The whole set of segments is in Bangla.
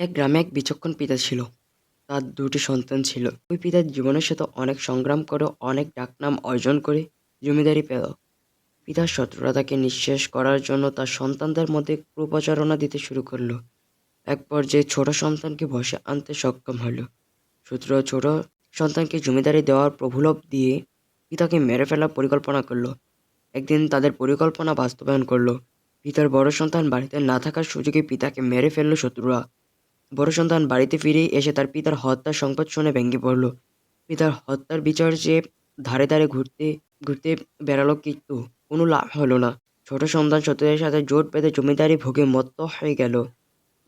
এক গ্রামে এক বিচক্ষণ পিতা ছিল। তার দুটি সন্তান ছিল। ওই পিতার জীবনের সাথে অনেক সংগ্রাম করে অনেক ডাকনাম অর্জন করে জমিদারি পেল। পিতার শত্রুরা তাকে নিঃশেষ করার জন্য তার সন্তানদের মধ্যে কুপ্রচারণা দিতে শুরু করলো। এক পর্যায়ে ছোট সন্তানকে বশে আনতে সক্ষম হলো। শত্রুরা ছোট সন্তানকে জমিদারি দেওয়ার প্রলোভন দিয়ে পিতাকে মেরে ফেলার পরিকল্পনা করলো। একদিন তাদের পরিকল্পনা বাস্তবায়ন করলো। পিতার বড় সন্তান বাড়িতে না থাকার সুযোগে পিতাকে মেরে ফেললো শত্রুরা। বড় সন্তান বাড়িতে ফিরে এসে তার পিতার হত্যার সংবাদ শুনে ভেঙে পড়ল। পিতার হত্যার বিচার যে ধারে ধারে ঘুরতে ঘুরতে বেড়ালো, কিন্তু কোনো লাভ হলো না। ছোট সন্তান শত্রুদের সাথে জোট বেঁধে জমিদারি ভোগে মত্ত হয়ে গেল।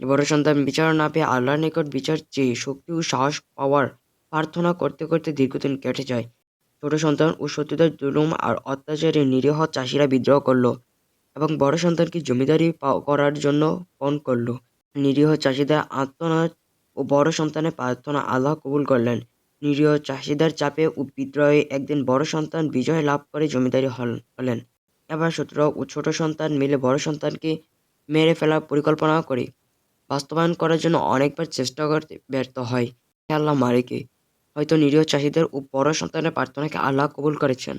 বড় সন্তান বিচার না পেয়ে আল্লাহর নিকট বিচার চেয়ে শক্তি ও সাহস পাওয়ার প্রার্থনা করতে করতে দীর্ঘদিন কেটে যায়। ছোট সন্তান ও শত্রুদের জুলুম আর অত্যাচারে নিরীহ চাষিরা বিদ্রোহ করলো এবং বড় সন্তানকে জমিদারি করার জন্য পণ করল। নিরীহ চাষিদের আর্তনাদ ও বড় সন্তানের প্রার্থনা আল্লাহ কবুল করলেন। নিরীহ চাষিদের চাপে ও বিদ্রোহে একদিন বড় সন্তান বিজয় লাভ করে জমিদারি হলেন। এবার শত্রুরা ও ছোট সন্তান মিলে বড় সন্তানকে মেরে ফেলার পরিকল্পনা করে বাস্তবায়ন করার জন্য অনেকবার চেষ্টা করতে ব্যর্থ হয়। আল্লাহ মারেকে হয়তো নিরীহ চাষিদের ও বড় সন্তানের প্রার্থনাকে আল্লাহ কবুল করেছেন,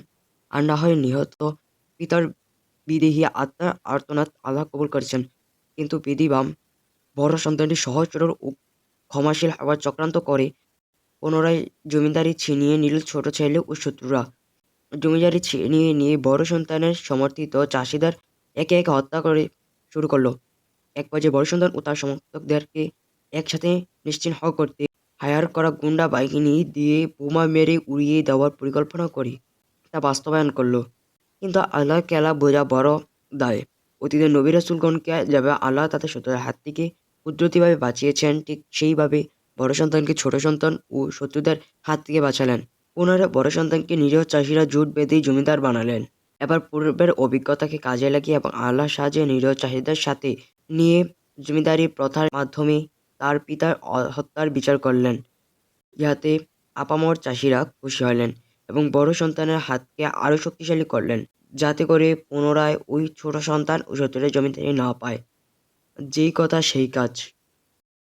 আর না হয় নিহত পিতার বিদেহী আত্মার আর্তনাদ আল্লাহ কবুল করেছেন। কিন্তু বিধিবাম বড় সন্তানটি সহজ সরল ও ক্ষমাশীল হওয়ার চক্রান্ত করে পুনরায় জমিদারি ছিনিয়ে নিল ছোট ছেলে ও শত্রুরা। জমিদারি ছিনিয়ে নিয়ে বড় সন্তানের সমর্থিত চাষিদের একে একে হত্যা করে শুরু করলো। এক পর্যায়ে বড় সন্তান ও তার সমর্থকদেরকে একসাথে নিশ্চিহ্ন করতে হায়ার করা গুন্ডা বাহিনী দিয়ে বোমা মেরে উড়িয়ে দেওয়ার পরিকল্পনা করে তা বাস্তবায়ন করলো। কিন্তু আল্লাহর খেলা বোঝা বড় দায়। অতীতের নবী রাসূলগণকে যেভাবে আল্লাহ তাদের শত্রুদের হাত থেকে কুদরতিভাবে বাঁচিয়েছেন, ঠিক সেইভাবে বড় সন্তানকে ছোট সন্তান ও শত্রুদের হাত থেকে বাঁচালেন। পুনরায় বড় সন্তানকে নিরীহ চাষিরা জোট বেঁধে জমিদার বানালেন। এবার পূর্বের অভিজ্ঞতাকে কাজে লাগিয়ে এবং আল্লাহর সাহায্যে নিরীহ চাষিদের সাথে নিয়ে জমিদারি প্রথার মাধ্যমে তার পিতার হত্যার বিচার করলেন। ইহাতে আপামর চাষিরা খুশি হলেন এবং বড় সন্তানের হাতকে আরো শক্তিশালী করলেন, যাতে করে পুনরায় ওই ছোট সন্তান ও শত্রুদের জমিদারি না পায়। যেই কথা সেই কাজ।